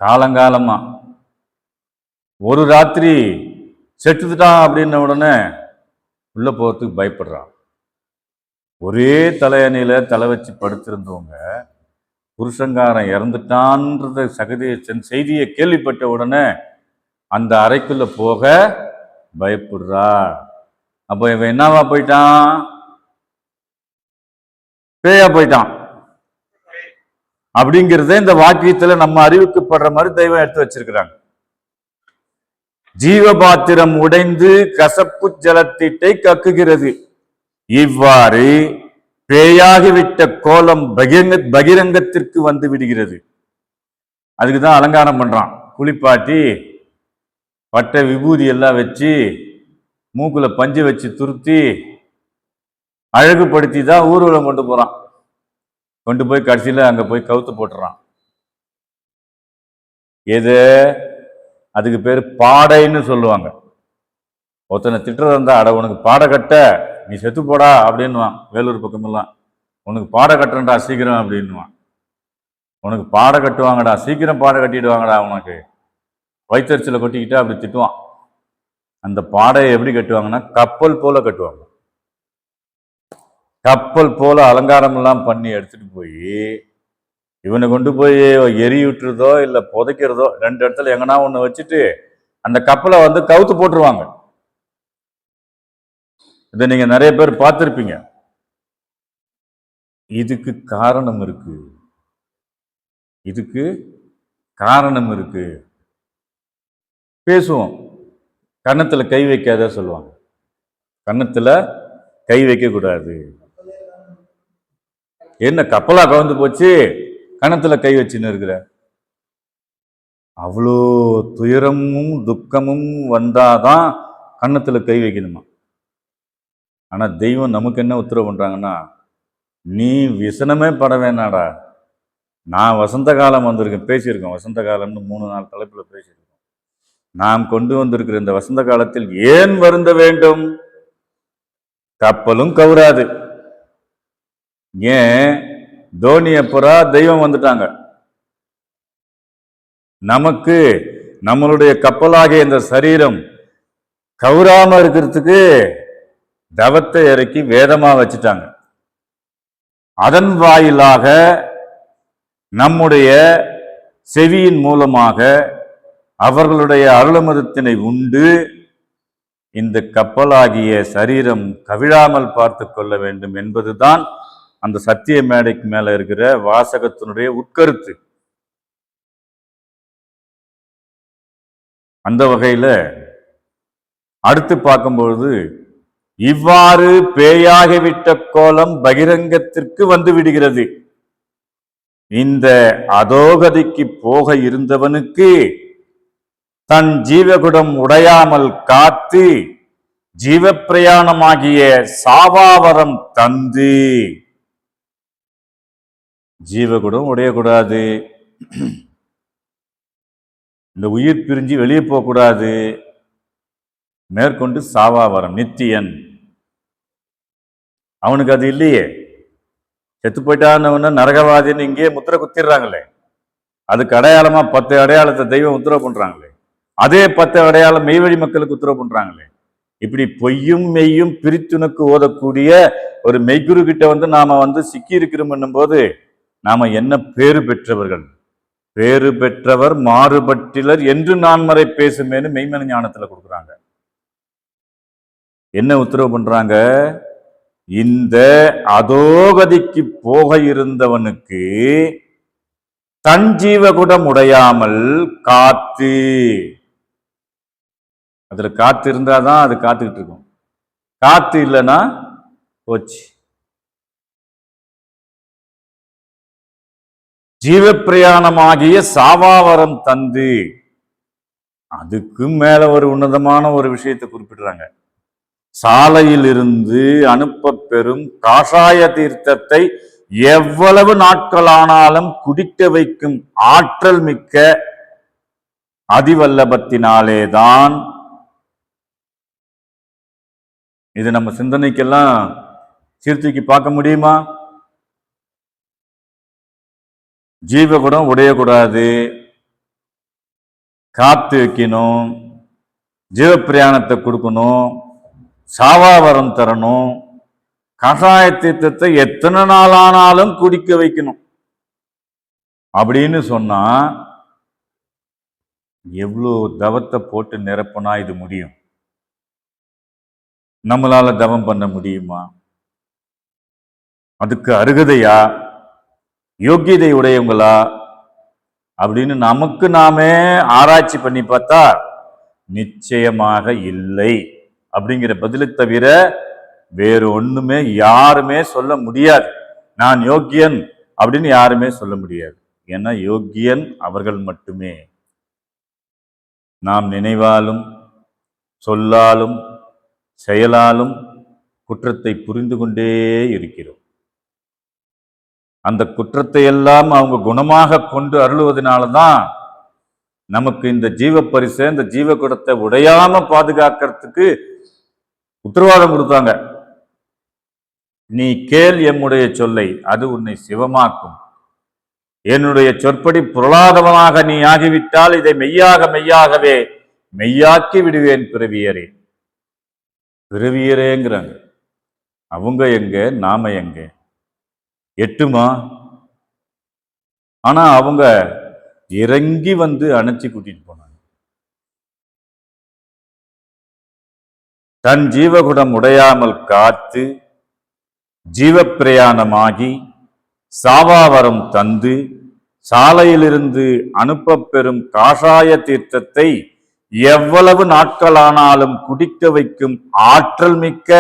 காலங்காலமா. ஒரு ராத்திரி செத்துட்டான் அப்படின்ன உடனே உள்ள போறதுக்கு பயப்படுறான். ஒரே தலையணையில தலை வச்சு படுத்திருந்தவங்க புருஷங்காரன் இறந்துட்டான்ற செய்தியை கேள்விப்பட்ட உடனே அந்த அறைக்குள்ள போக பயப்படுறா. அப்ப இவன் என்னவா போயிட்டான்? பேயா போயிட்டான். அப்படிங்கிறத இந்த வாக்கியத்துல நம்ம அறிவிக்கப்படுற மாதிரி தெய்வம் எடுத்து வச்சிருக்கிறாங்க. ஜீவபாத்திரம் உடைந்து கசப்பு ஜலத்தீட்டை கக்குகிறது. இவ்வாறு பேயாகிவிட்ட கோலம் பகிரங்கத்திற்கு வந்து விடுகிறது. அதுக்குதான் அலங்காரம் பண்றான். குளிப்பாட்டி பட்டை விபூதி எல்லாம் வச்சு மூக்குல பஞ்சு வச்சு துருத்தி அழகுபடுத்தி தான் ஊர்வலம் கொண்டு போறான். கொண்டு போய் கடைசியில அங்க போய் கவுத்து போட்டுறான். எது? அதுக்கு பேர் பாடைன்னு சொல்லுவாங்க. ஒருத்தனை திட்டுறதா இருந்தா, அட உனக்கு பாடை கட்ட, நீ செத்து போடா அப்படின்னுவான். வேலூர் பக்கமெல்லாம் உனக்கு பாடை கட்டுறா சீக்கிரம் அப்படின்னுவான். உனக்கு பாடை கட்டுவாங்கடா, சீக்கிரம் பாடை கட்டிடுவாங்கடா, உனக்கு வயிற்றுல கொட்டிக்கிட்டு அப்படி திட்டுவான். அந்த பாடையை எப்படி கட்டுவாங்கன்னா கப்பல் போல கட்டுவாங்க. கப்பல் போல அலங்காரம் எல்லாம் பண்ணி எடுத்துட்டு போய் இவனை கொண்டு போய் எரியுட்டுறதோ இல்லை புதைக்கிறதோ 2 இடத்துல எங்கன்னா ஒன்று வச்சுட்டு அந்த கப்பலை வந்து கவுத்து போட்டுருவாங்க. இதை நீங்க நிறைய பேர் பார்த்துருப்பீங்க. இதுக்கு காரணம் இருக்கு. இதுக்கு காரணம் இருக்கு. பேசுவோம். கன்னத்துல கை வைக்காத சொல்லுவாங்க. கன்னத்துல கை வைக்க கூடாது. என்ன கப்பலா கவுந்து போச்சு, கன்னத்துல கை வச்சுன்னு இருக்கிற? அவ்வளோ துயரமும் துக்கமும் வந்தாதான் கன்னத்துல கை வைக்கணுமா? ஆனா தெய்வம் நமக்கு என்ன உத்தரவு பண்றாங்கன்னா, நீ விசனமே பட வேணாடா. நான் வசந்த காலம் வந்திருக்கேன், பேசியிருக்கோம். வசந்த காலம்னு 3-4 தலைப்புல பேசியிருக்கோம். நாம் கொண்டு வந்திருக்கிற இந்த வசந்த காலத்தில் ஏன் வருந்த வேண்டும்? கப்பலும் கவுராது. ஏன்? தோனிய புறா தெய்வம் வந்துட்டாங்க. நமக்கு நம்மளுடைய கப்பலாகிய இந்த சரீரம் கவுராம இருக்கிறதுக்கு தவத்தை இறக்கி வேதமா வச்சுட்டாங்க. அதன் வாயிலாக நம்முடைய செவியின் மூலமாக அவர்களுடைய அருளமதத்தினை உண்டு இந்த கப்பலாகிய சரீரம் கவிழாமல் பார்த்து கொள்ள வேண்டும் என்பதுதான் அந்த சத்திய மேடைக்கு மேல இருக்கிற வாசகத்தினுடைய உட்கருத்து. அந்த வகையில அடுத்து பார்க்கும்பொழுது, இவ்வாறு பேயாகிவிட்ட கோலம் பகிரங்கத்திற்கு வந்து விடுகிறது. இந்த அதோகதிக்கு போக இருந்தவனுக்கு தன் ஜீவகுடம் உடையாமல் காத்து ஜீவப்பிரயாணமாகிய சாவாவரம் தந்து, ஜீவகுடம் உடையக்கூடாது, இந்த உயிர் பிரிஞ்சு வெளியே போகக்கூடாது, மேற்கொண்டு சாவாவரம் நித்தியன். அவனுக்கு அது இல்லையே, செத்து போயிட்டான்னு நரகவாதின்னு இங்கேயே முத்திரை குத்திடுறாங்களே. அதுக்கு அடையாளமா 10 அடையாளத்தை தெய்வம் உத்தரவு பண்றாங்களே. அதே 10 அடையாளம் மெய்வழி மக்களுக்கு உத்தரவு பண்றாங்களே. இப்படி பொய்யும் மெய்யும் பிரித்துனுக்கு ஓதக்கூடிய ஒரு மெய்குரு கிட்ட நாம சிக்கி இருக்கிறோம் போது நாம என்ன பேறு பெற்றவர்கள்? பேறு பெற்றவர் மாறுபட்டிலர் என்று நான்மறை பேசுமேனு மெய்மன ஞானத்துல கொடுக்குறாங்க. என்ன உத்தரவு பண்றாங்க? இந்த அதோகதிக்கு போக இருந்தவனுக்கு தன் ஜீவகுடம் உடையாமல் காத்து, அதுல காத்து இருந்தாதான் அது காத்துக்கிட்டு இருக்கும். காத்து இல்லைன்னா போச்சு. ஜீவப்பிரயாணமாகிய சாவாவரம் தந்து, அதுக்கு மேல ஒரு உன்னதமான ஒரு விஷயத்தை குறிப்பிடுறாங்க. சாலையில் இருந்து அனுப்ப பெறும் காஷாய தீர்த்தத்தை எவ்வளவு நாட்களானாலும் குடிக்க வைக்கும் ஆற்றல் மிக்க அதிவல்லபத்தினாலேதான். இது நம்ம சிந்தனைக்கெல்லாம் சீர்தூக்கி பார்க்க முடியுமா? ஜீவகுடம் உடையக்கூடாது, காத்து வைக்கணும், ஜீவப்பிரயாணத்தை கொடுக்கணும், சாவாவரம் தரணும், கஷாய தீர்த்தத்தை எத்தனை நாளானாலும் குடிக்க வைக்கணும் அப்படின்னு சொன்னா எவ்வளோ தவத்தை போட்டு நிரப்பனா இது முடியும்? நம்மளால தவம் பண்ண முடியுமா? அதுக்கு அருகதையா, யோக்கியதை உடையவங்களா அப்படின்னு நமக்கு நாமே ஆராய்ச்சி பண்ணி பார்த்தா நிச்சயமாக இல்லை அப்படிங்கிற பதிலை தவிர வேறு ஒண்ணுமே யாருமே சொல்ல முடியாது. நான் யோக்கியன் அப்படின்னு யாருமே சொல்ல முடியாது. ஏன்னா யோக்கியன் அவர்கள் மட்டுமே. நாம் நினைவாலும் சொல்லாலும் செயலாலும் குற்றத்தை புரிந்து கொண்டே இருக்கிறோம். அந்த குற்றத்தை எல்லாம் அவங்க குணமாக கொண்டு அருளுவதனாலதான் நமக்கு இந்த ஜீவ பரிசை, இந்த ஜீவகுடத்தை உடையாம பாதுகாக்கிறதுக்கு உத்தரவாதம் கொடுத்தாங்க. நீ கேள் எம்முடைய சொல்லை, அது உன்னை சிவமாக்கும். என்னுடைய சொற்படி பொருளாதவனாக நீ ஆகிவிட்டால் இதை மெய்யாகவே மெய்யாக்கி விடுவேன் பிறவியரே. பிறவியரேங்கிறாங்க. அவங்க எங்க, நாம எங்க? எட்டுமா? ஆனா அவங்க இறங்கி அணைச்சி கூட்டிட்டு போனாங்க. தன் ஜீவகுடம் உடையாமல் காத்து ஜீவப்பிரயாணமாகி சாவாவரம் தந்து சாலையிலிருந்து அனுப்ப பெறும் காஷாய தீர்த்தத்தை எவ்வளவு நாட்களானாலும் குடிக்க வைக்கும் ஆற்றல் மிக்க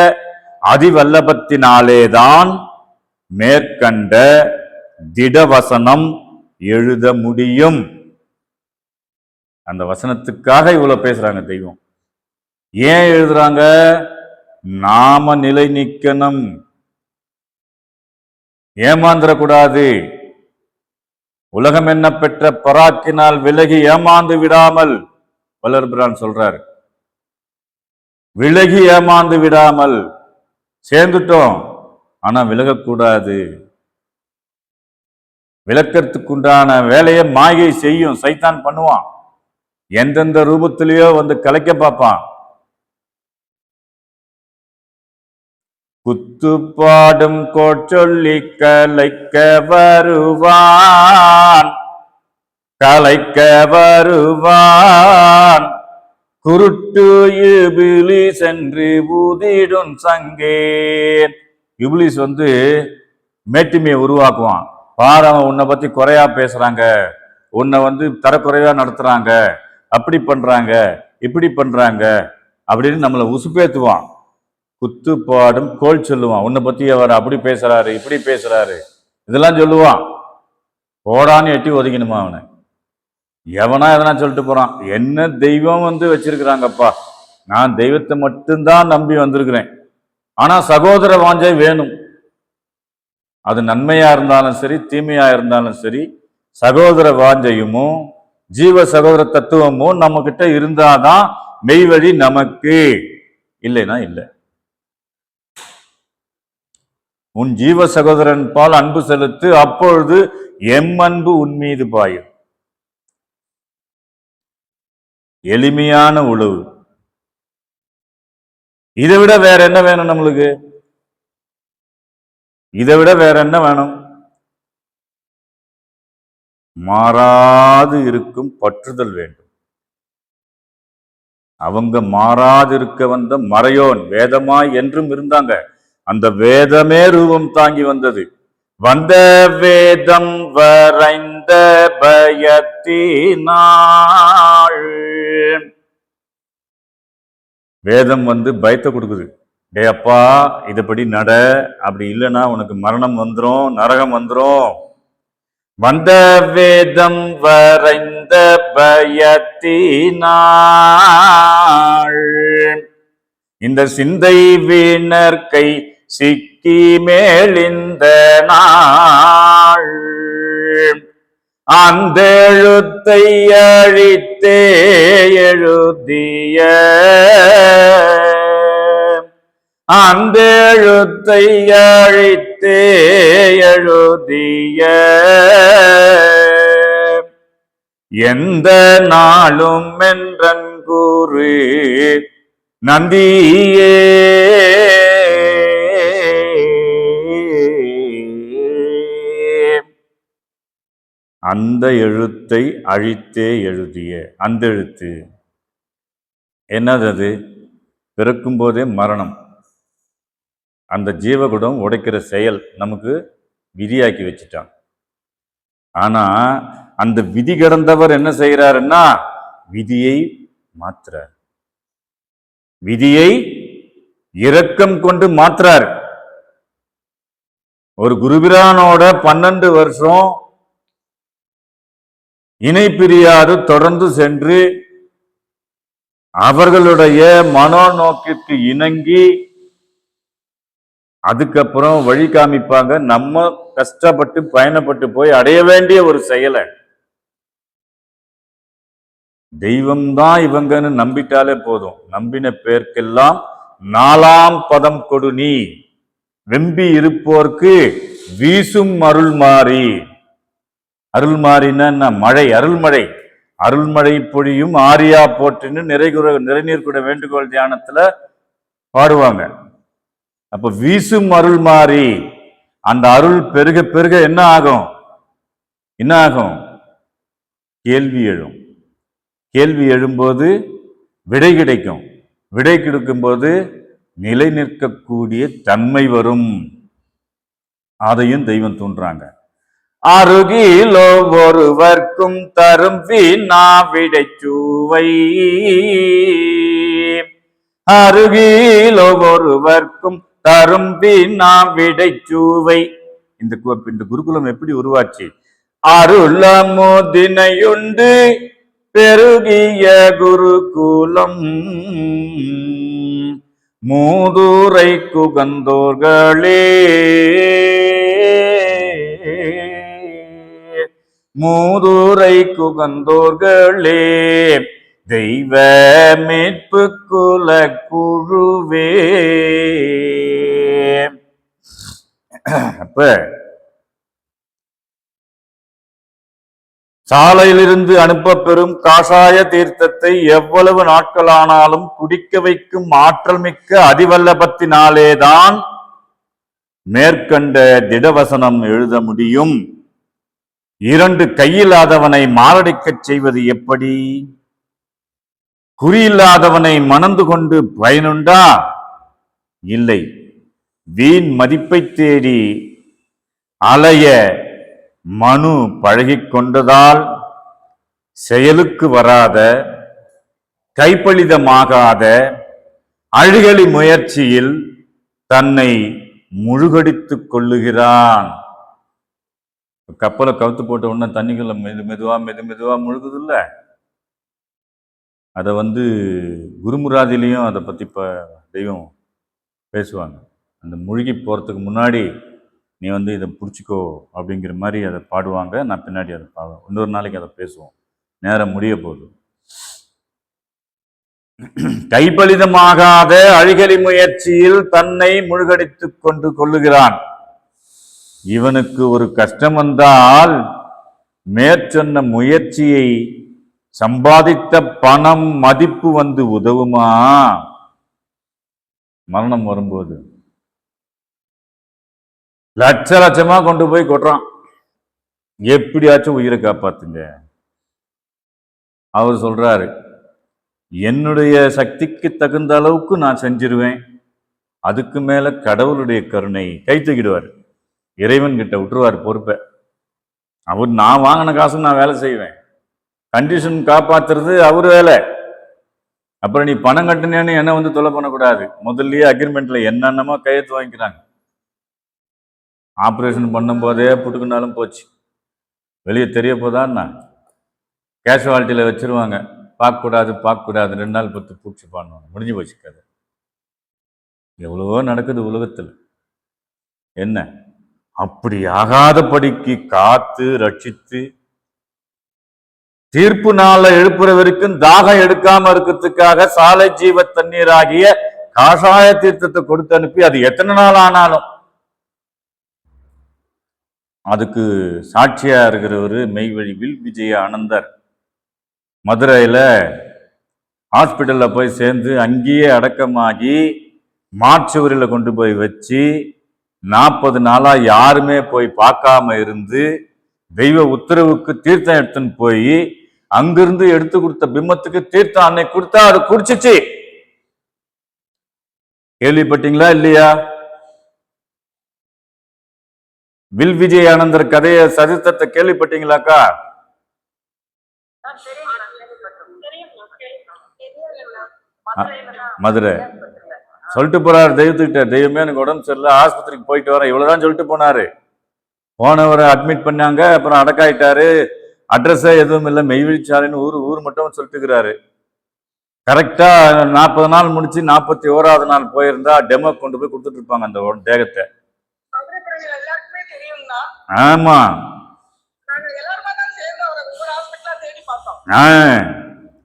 அதிவல்லபத்தினாலேதான் மேற்கண்ட திடவசனம் எழுத முடியும். அந்த வசனத்துக்காக இவ்வளவு பேசுறாங்க தெய்வம். ஏன் எழுதுறாங்க? நாம நிலை நிக்கணும், ஏமாந்துடக்கூடாது. உலகம் என்ன பெற்ற பராக்கினால் விலகி ஏமாந்து விடாமல், வல்லபிரான் சொல்றாரு, விலகி ஏமாந்து விடாமல். சேர்ந்துட்டோம், ஆனா விலகக்கூடாது. விளக்கறதுக்குண்டான வேலையை மாயை செய்யும், சைத்தான் பண்ணுவான். எந்தெந்த ரூபத்திலேயோ கலைக்க பார்ப்பான். குத்துப்பாடும் கோச்சொல்லி கலைக்க வருவான், கலைக்க வருவான். குருட்டு இபிலிஸ் என்று ஊதிடும் சங்கேன். இபிலிஸ் மேட்டிமையை உருவாக்குவான். பாரு, அவன் உன்னை பத்தி குறையா பேசுறாங்க, உன்னை தரக்குறைவா நடத்துறாங்க, அப்படி பண்றாங்க, இப்படி பண்றாங்க அப்படின்னு நம்மளை உசுப்பேத்துவான். குத்துப்பாடும் கோல் சொல்லுவான். உன்னை பத்தி அவர் அப்படி பேசுறாரு, இப்படி பேசுறாரு, இதெல்லாம் சொல்லுவான். போடான்னு எட்டி ஒதுக்கணுமா அவனை? எவனா எதனா சொல்லிட்டு போறான். என்ன தெய்வம் வச்சிருக்கிறாங்கப்பா, நான் தெய்வத்தை மட்டும்தான் நம்பி வந்திருக்கிறேன். ஆனா சகோதர வாஞ்சை வேணும். அது நன்மையா இருந்தாலும் சரி, தீமையா இருந்தாலும் சரி, சகோதர வாஞ்சையுமோ ஜீவ சகோதர தத்துவமும் நம்ம கிட்ட இருந்தாதான் மெய்வழி நமக்கு. இல்லைன்னா இல்லை. உன் ஜீவ சகோதரன் பால் அன்பு செலுத்து, அப்பொழுது எம் அன்பு உன் மீது பாயும். எளிமையான உழவு. இதை விட வேற என்ன வேணும் நம்மளுக்கு? இதை விட வேற என்ன வேணும்? மாறாது இருக்கும் பற்றுதல் வேண்டும். அவங்க மாறாது இருக்க வந்த மறையோன் வேதமாய் என்றும் இருந்தாங்க. அந்த வேதமே ரூபம் தாங்கி வந்தது. வந்த வேதம் வரைந்த பயத்தினாள். வேதம் பயத்தை கொடுக்குது. டே அப்பா, இதுபடி நட, அப்படி இல்லைன்னா உனக்கு மரணம் வந்துரும், நரகம் வந்துரும். வந்த வேதம் வரைந்த பயத்தினாள் இந்த சிந்தை வீணர்கை சிக்கி மேலிந்த நாள் அந்த எழுத்தை அழித்தே எழுதிய அந்த எழுத்தை அழித்தே எழுதிய எந்த நாளும் என்றன் கூறு நந்தியே அந்த எழுத்தை அழித்தே எழுதிய அந்த எழுத்து என்னது? அது பிறக்கும் போதே மரணம். அந்த ஜீவகுடம் உடைக்கிற செயல் நமக்கு விதியாக்கி வச்சுட்டான். ஆனா அந்த விதி கடந்தவர் என்ன செய்யறாருன்னா விதியை மாத்துறார். விதியை இரக்கம் கொண்டு மாற்றுறார். ஒரு குருபிரானோட 12 வருஷம் இணை பிரியாது தொடர்ந்து சென்று அவர்களுடைய மனோநோக்கிற்கு இணங்கி அதுக்கப்புறம் வழி காமிப்பாங்க. நம்ம கஷ்டப்பட்டு பயணப்பட்டு போய் அடைய வேண்டிய ஒரு செயலை தெய்வம்தான் இவங்கன்னு நம்பிட்டாலே போதும். நம்பின பேர்க்கெல்லாம் 4ஆம் பதம் கொடு நீ வெம்பி இருப்போர்க்கு வீசும் அருள் மாறி. அருள் மாறினா மழை, அருள்மழை. அருள்மழை பொழியும் ஆரியா போற்றின்னு நிறைநீர் கூட வேண்டுகோள் தியானத்துல பாடுவாங்க. அப்ப வீசும் அருள் மாறி அந்த அருள் பெருக பெருக என்ன ஆகும்? என்ன ஆகும்? கேள்வி எழும். கேள்வி எழும்போது விடை கிடைக்கும். விடை கிடைக்கும்போது நிலை நிற்கக்கூடிய தன்மை வரும். அதையும் தெய்வம் தூண்டுறாங்க. அருகிலோ ஒருவர்க்கும் தரும் வீணா விடைச்சூவை. அருகிலோ ஒருவர்க்கும் தரும் வீணா விடைச்சூவை. இந்த குருகுலம் எப்படி உருவாச்சு? அருளமுதினையுண்டு பெருகிய குருகுலம் மூதுரை குகந்தோர்களே மூதுரை குகந்தோர்களே தெய்வ மீட்பு குல குழுவே. அப்ப சாலையிலிருந்து அனுப்ப பெறும் காஷாய தீர்த்தத்தை எவ்வளவு நாட்களானாலும் குடிக்க வைக்கும் ஆற்றல் மிக்க அதிவல்லபத்தினாலேதான் மேற்கண்ட திடவசனம் எழுத முடியும். 2 கையில்லாதவனை மாரடிக்கச் செய்வது எப்படி? குறியில்லாதவனை மணந்து கொண்டு பயனுண்டா? இல்லை. வீண் மதிப்பை தேடி அலைய மனு பழகிக் கொண்டதால் செயலுக்கு வராத, கைப்பளிதமாகாத அழுகலி முயற்சியில் தன்னை முழுகடித்துக் கொள்ளுகிறான். கப்பலை கவுத்து போட்ட உடனே தண்ணிக்குள்ள மெது மெதுவா முழுகுது இல்ல, அதை குருமுராதிலையும் அதை பற்றி தெய்வம் பேசுவாங்க. அந்த மூழ்கி போகிறதுக்கு முன்னாடி நீ இதை பிடிச்சிக்கோ அப்படிங்கிற மாதிரி அதை பாடுவாங்க. நான் பின்னாடி அதை பாடுவேன். இன்னொரு நாளைக்கு அதை பேசுவோம். நேரம் முடிய போகுது. கைப்பலிதமாகாத அழிகலி முயற்சியில் தன்னை முழுகடித்து கொண்டு கொள்ளுகிறான். இவனுக்கு ஒரு கஷ்டம் வந்தால் மேற்சொன்ன முயற்சியை சம்பாதித்த பணம் மதிப்பு உதவுமா? மரணம் வரும்போது லட்ச லட்சமா கொண்டு போய் கொட்டுறான். எப்படியாச்சும் உயிரை காப்பாத்துங்க. அவர் சொல்றாரு, என்னுடைய சக்திக்கு தகுந்த அளவுக்கு நான் செஞ்சிருவேன், அதுக்கு மேல கடவுளுடைய கருணை. கை தூக்கிடுவார், இறைவன் கிட்ட விட்டுருவார் பொறுப்பை. அவர் நான் வாங்கின காசு நான் வேலை செய்வேன், கண்டிஷன் காப்பாத்துறது அவர் வேலை. அப்புறம் நீ பணம் கட்டினேன்னு என்ன தொலை பண்ணக்கூடாது. முதல்லயே அக்ரிமெண்ட்ல என்னென்னமோ கையெழுத்து வாங்கிக்கிறாங்க. ஆப்ரேஷன் பண்ணும் போதே புட்டுக்குனாலும் போச்சு, வெளியே தெரிய போதான்னா கேஷுவாலிட்டியில வச்சிருவாங்க. பார்க்கக்கூடாது 2 நாள் 10 பூச்சி பண்ணுவாங்க, முடிஞ்சு போச்சு கதை. எவ்வளவோ நடக்குது உலகத்தில். என்ன அப்படி ஆகாதபடிக்கு காத்து ரட்சித்து தீர்ப்பு நாள எழுப்புற வரைக்கும் தாகம் எடுக்காம இருக்கிறதுக்காக சாலை ஜீவ தண்ணீர் ஆகிய காஷாய தீர்த்தத்தை கொடுத்து அனுப்பி அது எத்தனை நாள் ஆனாலும் அதுக்கு சாட்சியா இருக்கிறவர் மெய்வழி வில் விஜய ஆனந்தர். மதுரையில ஹாஸ்பிட்டல்ல போய் சேர்ந்து அங்கேயே அடக்கமாகி மாற்றுவரில் கொண்டு போய் வச்சு 40 நாளா யாருமே போய் பார்க்காம இருந்து தெய்வ உத்தரவுக்கு தீர்த்தம் எடுத்துன்னு போய் அங்கிருந்து எடுத்து கொடுத்த பிம்பத்துக்கு தீர்த்தம் அன்னைக்கு கொடுத்தா அது குடிச்சிச்சு. கேள்விப்பட்டீங்களா இல்லையா? வில் விஜய் ஆனந்தர் கதைய சரித்திரத்தை கேள்விப்பட்டீங்களாக்கா? மதுரை சொல்லிட்டு போறாரு தெய்வத்துக்கிட்ட, தெய்வமே எனக்கு உடம்பு சரியில்லை, ஆஸ்பத்திரிக்கு போயிட்டு வரேன், இவ்வளவுதான் சொல்லிட்டு போனாரு. போனவரை அட்மிட் பண்ணாங்க, அப்புறம் அடக்காயிட்டாரு. அட்ரஸே எதுவும் இல்லை, மெய்வழிச்சாலைன்னு ஊர் மட்டும் சொல்லிட்டுக்கிறாரு. கரெக்டா 40 நாள் முடிச்சு 41வது நாள் போயிருந்தா டெமோ கொண்டு போய் கொடுத்துட்டு இருப்பாங்க அந்த தேகத்தை. ஆமா,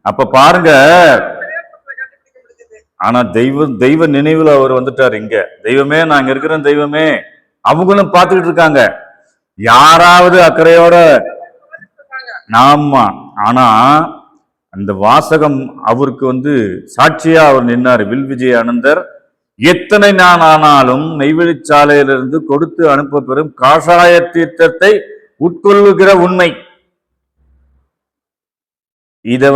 அப்ப பாருங்க. ஆனா தெய்வ நினைவுல அவர் வந்துட்டாரு. இங்க தெய்வமே, நாங்க இருக்கிற தெய்வமே, அவங்களும் பார்த்துக்கிட்டு இருக்காங்க. யாராவது அக்கறையோட. ஆமா, ஆனா அந்த வாசகம் அவருக்கு சாட்சியா அவர் நின்னாரு. வில் விஜய் ஆனந்தர் எத்தனை நாள் ஆனாலும் நெய்வழிச்சாலையிலிருந்து கொடுத்து அனுப்ப பெறும் காஷாய தீர்த்தத்தை உட்கொள்ளுகிற உண்மை. இத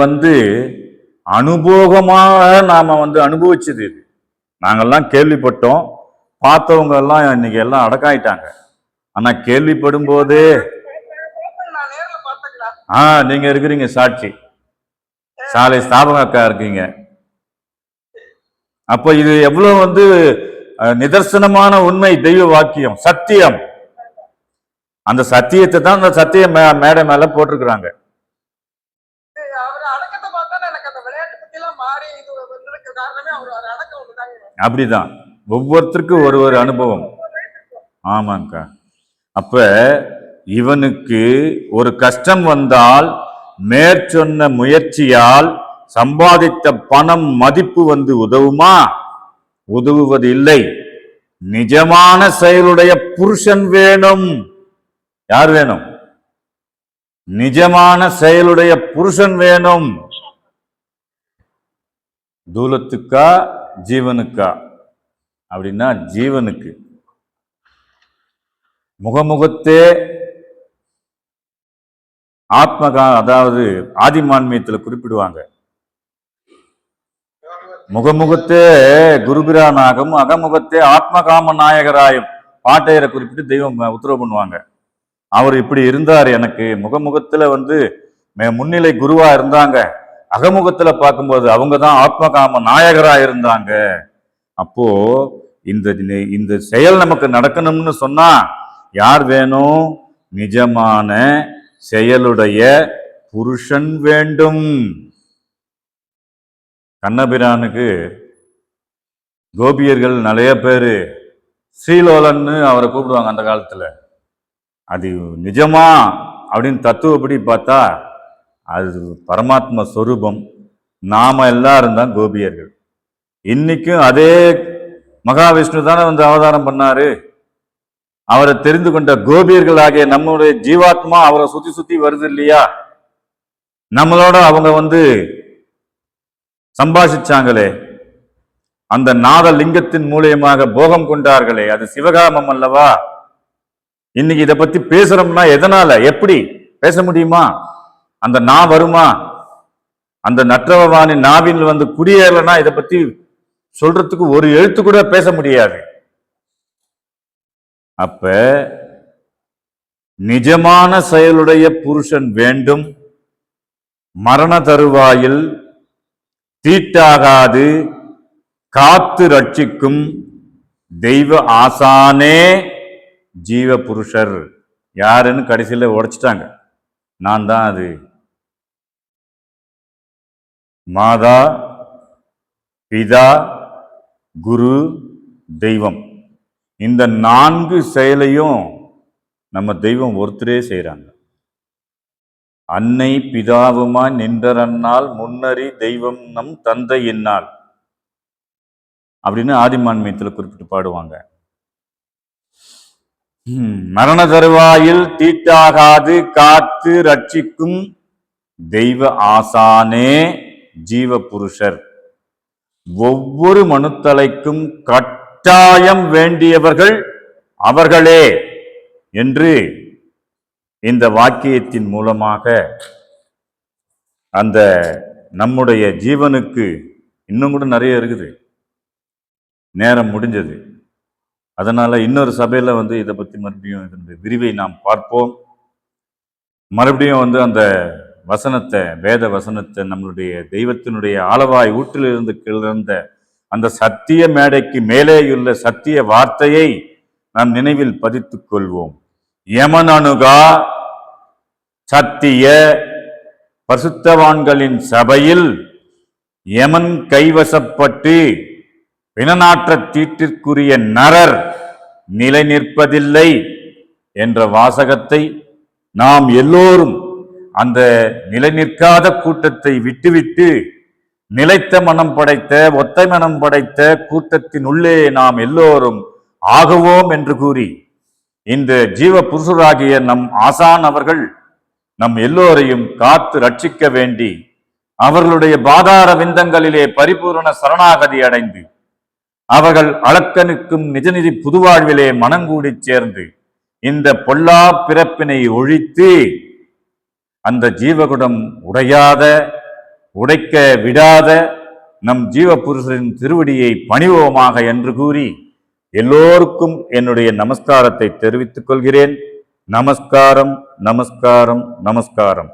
அனுபவமாக நாம அனுபவிச்சது. இது நாங்கெல்லாம் கேள்விப்பட்டோம், பார்த்தவங்க எல்லாம் இன்னைக்கு எல்லாம் அடக்காயிட்டாங்க. ஆனா கேள்விப்படும் போது நீங்க இருக்கிறீங்க சாட்சி, சாலை ஸ்தாபக அக்கா இருக்கீங்க. அப்ப இது எவ்வளவு நிதர்சனமான உண்மை, தெய்வ வாக்கியம், சத்தியம். அந்த சத்தியத்தை தான் அந்த சத்திய மேடை மேல போட்டிருக்கிறாங்க. அப்படிதான் ஒவ்வொருத்தருக்கும் ஒரு அனுபவம். ஆமாங்கக்கா. அப்ப இவனுக்கு ஒரு கஷ்டம் வந்தால் மேற்சொன்ன முயற்சியால் சம்பாதித்த பணம் மதிப்பு உதவுமா? உதவுவது இல்லை. நிஜமான செயலுடைய புருஷன் வேணும். யார் வேணும்? நிஜமான செயலுடைய புருஷன் வேணும். தூலத்துக்கா ஜீவனுக்கா? அப்படின்னா ஜீவனுக்கு. முகமுகத்தே ஆத்மகா, அதாவது ஆதிமான்மியத்தில் குறிப்பிடுவாங்க, முகமுகத்தே குருபிரானாகும் அகமுகத்தே ஆத்மகாம நாயகராயும் பாட்டையரை குறிப்பிட்டு தெய்வம் உத்தரவு பண்ணுவாங்க. அவர் இப்படி இருந்தார். எனக்கு முகமுகத்துல முன்னிலை குருவா இருந்தாங்க, அகமுகத்துல பார்க்கும்போது அவங்க தான் ஆத்மகாம நாயகரா இருந்தாங்க. அப்போ இந்த செயல் நமக்கு நடக்கணும்னு சொன்னா யார் வேணும்? நிஜமான செயலுடைய புருஷன் வேண்டும். கண்ணபிரானுக்கு கோபியர்கள் நிறைய பேர் ஸ்ரீலோலன்னு அவரை கூப்பிடுவாங்க அந்த காலத்துல. அது நிஜமா அப்படின்னு தத்துவப்படி பார்த்தா அது பரமாத்ம ஸ்வரூபம். நாம எல்லாரும் தான் கோபியர்கள். இன்னைக்கும் அதே மகாவிஷ்ணு தானே வந்து அவதாரம் பண்ணாரு. அவரை தெரிந்து கொண்ட கோபியர்கள் ஆகிய நம்மளுடைய ஜீவாத்மா அவரை சுத்தி சுத்தி வருது இல்லையா? நம்மளோட அவங்க வந்து சம்பாஷிச்சாங்களே, அந்த நாத லிங்கத்தின் மூலியமாக போகம் கொண்டார்களே, அது சிவகாமம் அல்லவா? இன்னைக்கு இதை பத்தி பேசுறோம்னா எதனால, எப்படி பேச முடியுமா? அந்த நா வருமா? அந்த நற்றவவாணி நாவில் வந்து குடியேறலன்னா இதை பத்தி சொல்றதுக்கு ஒரு எழுத்து கூட பேச முடியாது. அப்ப நிஜமான செயலுடைய புருஷன் வேண்டும். மரண தருவாயில் தீட்டாகாது காத்து ரட்சிக்கும் தெய்வ ஆசானே ஜீவ புருஷர். யாருன்னு கடைசியில உடைச்சிட்டாங்க. நான் தான் அது. மாதா, பிதா, குரு, தெய்வம். இந்த 4 செயலையும் நம்ம தெய்வம் ஒருத்தரே செய்யறாங்க. அன்னை பிதாவுமா நின்றரன்னால் முன்னறி தெய்வம் நம் தந்தை என்னால் அப்படின்னு ஆதிமான்மியத்தில் குறிப்பிட்டு பாடுவாங்க. மரண தருவாயில் தீட்டாகாது காத்து ரட்சிக்கும் தெய்வ ஆசானே ஜீவ புருஷர். ஒவ்வொரு மனுத்தலைக்கும் கட்டாயம் வேண்டியவர்கள் அவர்களே என்று இந்த வாக்கியத்தின் மூலமாக அந்த நம்முடைய ஜீவனுக்கு இன்னும் கூட நிறைய இருக்குது. நேரம் முடிஞ்சது. அதனால இன்னொரு சபையில வந்து இதை பத்தி மறுபடியும் இதனுடைய விரிவை நாம் பார்ப்போம். மறுபடியும் வந்து அந்த வசனத்தை, வேத வசனத்தை, நம்மளுடைய தெய்வத்தினுடைய ஆலவாய் ஊற்றிலிருந்து கிளர்ந்த அந்த சத்திய மேடைக்கு மேலேயுள்ள சத்திய வார்த்தையை நாம் நினைவில் பதித்துக் கொள்வோம். யமனனுகா சத்திய பசுத்தவான்களின் சபையில் யமன் கைவசப்பட்டு பிணநாற்ற தீட்டிற்குரிய நரர் நிலை நிற்பதில்லை என்ற வாசகத்தை நாம் எல்லோரும் அந்த நிலை நிற்காத கூட்டத்தை விட்டுவிட்டு நிலைத்த மனம் படைத்த ஒத்தை மனம் படைத்த கூட்டத்தின் உள்ளே நாம் எல்லோரும் ஆகுவோம் என்று கூறி இந்த ஜீவ புருஷராகிய நம் ஆசான் அவர்கள் நம் எல்லோரையும் காத்து ரட்சிக்க வேண்டி அவர்களுடைய பாதார விந்தங்களிலே பரிபூரண சரணாகதி அடைந்து அவர்கள் அளக்கனுக்கும் நிஜநிதி புதுவாழ்விலே மனங்கூடி சேர்ந்து இந்த பொல்லா பிறப்பினை ஒழித்து அந்த ஜீவகுடம் உடைக்க விடாத நம் ஜீவ புருஷரின் திருவடியை பணிவோமாக என்று கூறி எல்லோருக்கும் என்னுடைய நமஸ்காரத்தை தெரிவித்துக் கொள்கிறேன். நமஸ்காரம், நமஸ்காரம், நமஸ்காரம்.